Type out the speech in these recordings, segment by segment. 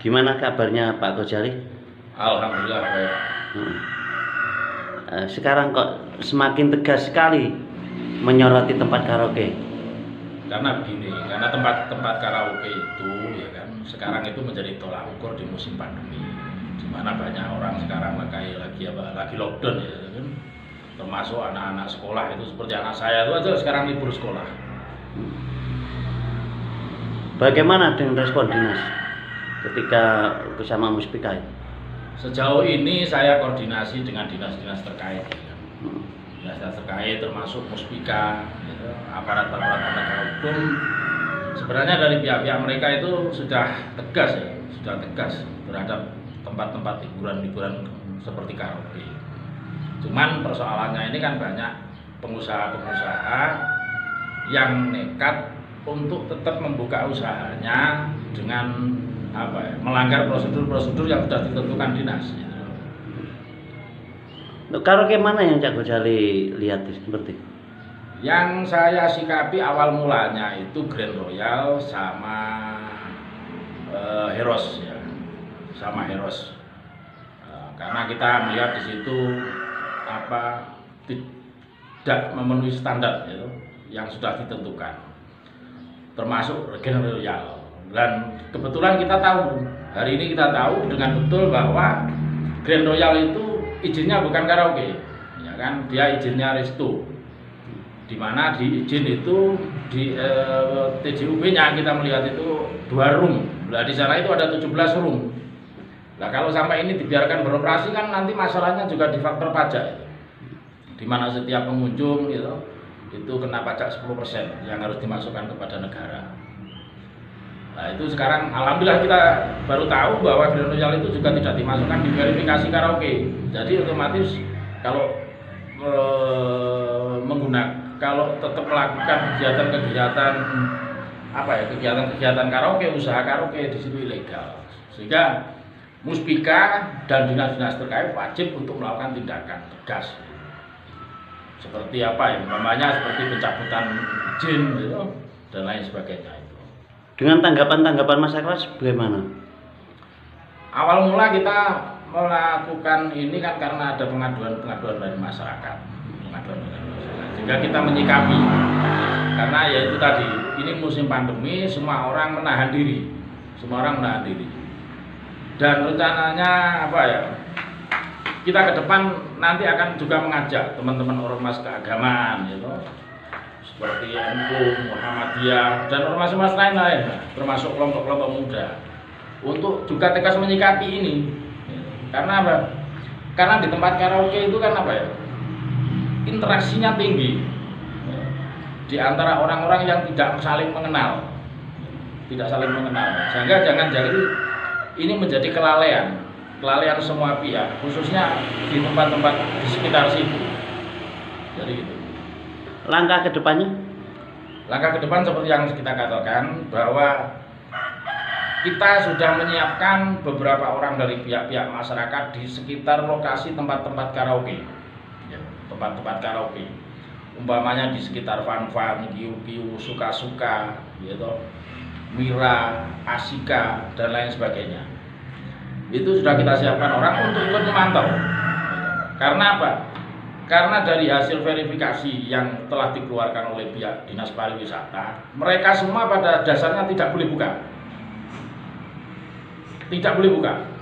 Gimana kabarnya Pak Ghazali? Alhamdulillah baik. Sekarang kok semakin tegas sekali menyoroti tempat karaoke? Karena begini, karena tempat karaoke itu ya kan sekarang itu menjadi tolak ukur di musim pandemi, di mana banyak orang sekarang lagi lockdown ya kan, termasuk anak-anak sekolah itu seperti anak saya itu aja sekarang libur sekolah. Bagaimana dengan respon dinas ketika bersama Muspika? Sejauh ini saya koordinasi dengan dinas-dinas terkait, ya. Dinas terkait termasuk Muspika, ya, aparat penegak hukum. Sebenarnya dari pihak-pihak mereka itu sudah tegas terhadap tempat-tempat hiburan seperti karaoke. Cuman persoalannya ini kan banyak pengusaha-pengusaha yang nekat untuk tetap membuka usahanya dengan melanggar prosedur-prosedur yang sudah ditentukan dinas. Untuk karaoke mana yang Cak Ghazali lihat seperti? Yang saya sikapi awal mulanya itu Grand Royal sama Heros ya, sama Heros. Karena kita melihat di situ tidak memenuhi standar gitu, yang sudah ditentukan, termasuk Grand Royal. Dan kebetulan kita tahu, hari ini kita tahu dengan betul bahwa Grand Royal itu izinnya bukan karaoke, ya kan, dia izinnya resto. Dimana di izin itu di TJUP-nya kita melihat itu 2 room. Nah di sana itu ada 17 room. Nah kalau sampai ini dibiarkan beroperasi kan nanti masalahnya juga di faktor pajak itu. Dimana setiap pengunjung itu kena pajak 10% yang harus dimasukkan kepada negara. Nah itu sekarang alhamdulillah kita baru tahu bahwa Grand Royal itu juga tidak dimasukkan di verifikasi karaoke. Jadi otomatis kalau kalau tetap melakukan kegiatan karaoke, usaha karaoke di situ ilegal. Sehingga Muspika dan dinas-dinas terkait wajib untuk melakukan tindakan tegas. Seperti seperti pencabutan izin dan lain sebagainya. Dengan tanggapan masyarakat bagaimana? Awal mula kita melakukan ini kan karena ada pengaduan dari masyarakat, sehingga kita menyikapi. Karena ya itu tadi, ini musim pandemi, semua orang menahan diri, Dan rencananya kita ke depan nanti akan juga mengajak teman-teman ormas keagamaan, seperti NU, Muhammadiyah, dan ormas-ormas lain, termasuk kelompok-kelompok muda, untuk juga tegas menyikapi ini. Karena apa? Karena di tempat karaoke itu kan interaksinya tinggi di antara orang-orang yang tidak saling mengenal, sehingga jangan jadi ini menjadi kelalaian semua pihak, khususnya di tempat-tempat di sekitar situ. Jadi gitu. Langkah ke depannya? Langkah ke depan seperti yang kita katakan bahwa kita sudah menyiapkan beberapa orang dari pihak-pihak masyarakat di sekitar lokasi tempat-tempat karaoke. Tempat-tempat karaoke. Umpamanya di sekitar Fan-Fan, Kiu-Kiu, Suka-Suka, Mira, Asika, dan lain sebagainya. Itu sudah kita siapkan orang untuk ikut memantau. Karena apa? Karena dari hasil verifikasi yang telah dikeluarkan oleh pihak Dinas Pariwisata, mereka semua pada dasarnya tidak boleh buka,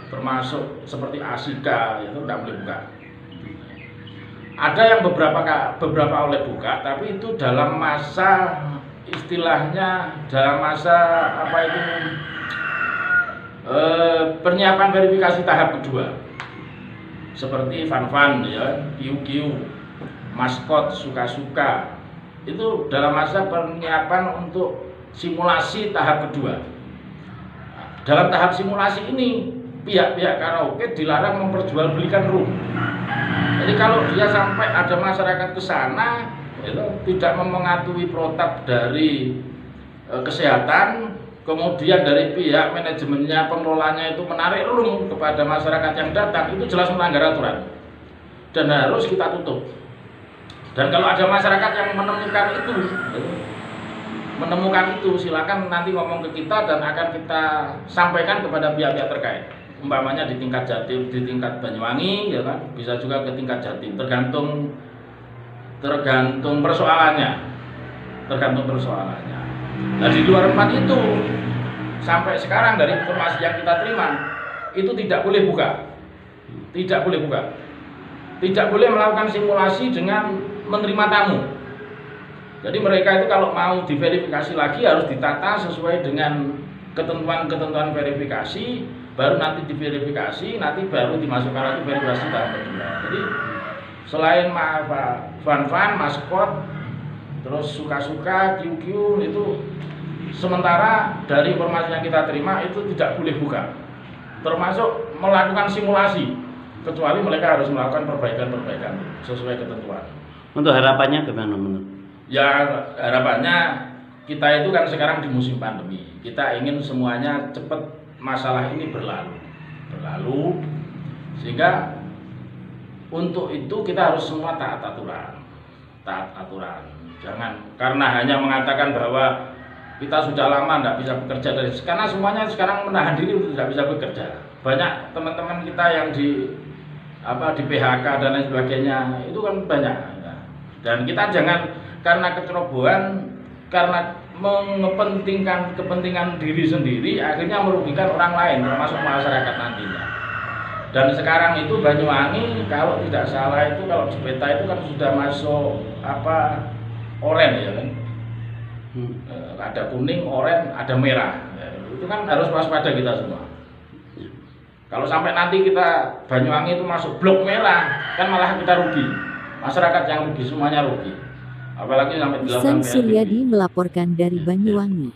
termasuk seperti Asika itu tidak boleh buka. Ada yang beberapa oleh buka, tapi itu dalam masa penyiapan verifikasi tahap kedua, seperti Fan-Fan, Kiu-Kiu, Maskot, Suka-Suka, itu dalam masa penyiapan untuk simulasi tahap kedua. Dalam tahap simulasi ini, pihak-pihak karaoke dilarang memperjualbelikan room. Jadi kalau dia sampai ada masyarakat ke sana, tidak mematuhi protap dari kesehatan, kemudian dari pihak manajemennya, pengelolanya itu menarik room kepada masyarakat yang datang, itu jelas melanggar aturan dan harus kita tutup. Dan kalau ada masyarakat yang menemukan itu, menemukan itu, silakan nanti ngomong ke kita dan akan kita sampaikan kepada pihak-pihak terkait. Umpamanya di tingkat Jatim, di tingkat Banyuwangi, ya kan, bisa juga ke tingkat Jatim, tergantung persoalannya, Nah di luar 4 itu sampai sekarang dari informasi yang kita terima itu tidak boleh buka, tidak boleh melakukan simulasi dengan menerima tamu. Jadi mereka itu kalau mau diverifikasi lagi harus ditata sesuai dengan ketentuan verifikasi, baru nanti diverifikasi, nanti baru dimasukkan lagi verifikasi tahap kedua. Jadi selain fan-fan, maskot, terus suka-suka, QQ itu sementara dari informasi yang kita terima itu tidak boleh buka, termasuk melakukan simulasi, kecuali mereka harus melakukan perbaikan sesuai ketentuan. Untuk harapannya gimana menurut? Ya harapannya kita itu kan sekarang di musim pandemi, kita ingin semuanya cepat masalah ini berlalu, sehingga untuk itu kita harus semua taat aturan. Jangan karena hanya mengatakan bahwa kita sudah lama tidak bisa bekerja karena semuanya sekarang menahan diri untuk tidak bisa bekerja. Banyak teman-teman kita yang di PHK dan lain sebagainya itu kan banyak. Dan kita jangan karena kecerobohan, karena mengepentingkan kepentingan diri sendiri akhirnya merugikan orang lain termasuk masyarakat nantinya. Dan sekarang itu Banyuwangi kalau tidak salah itu kalau di peta itu kan sudah masuk oranye ya kan. Ada kuning, oranye, ada merah. Itu kan harus waspada kita semua. Kalau sampai nanti kita Banyuwangi itu masuk blok merah, kan malah kita rugi. Masyarakat yang rugi semuanya rugi. Apalagi sampai dilakukan Sam Suryadi melaporkan dari Banyuwangi.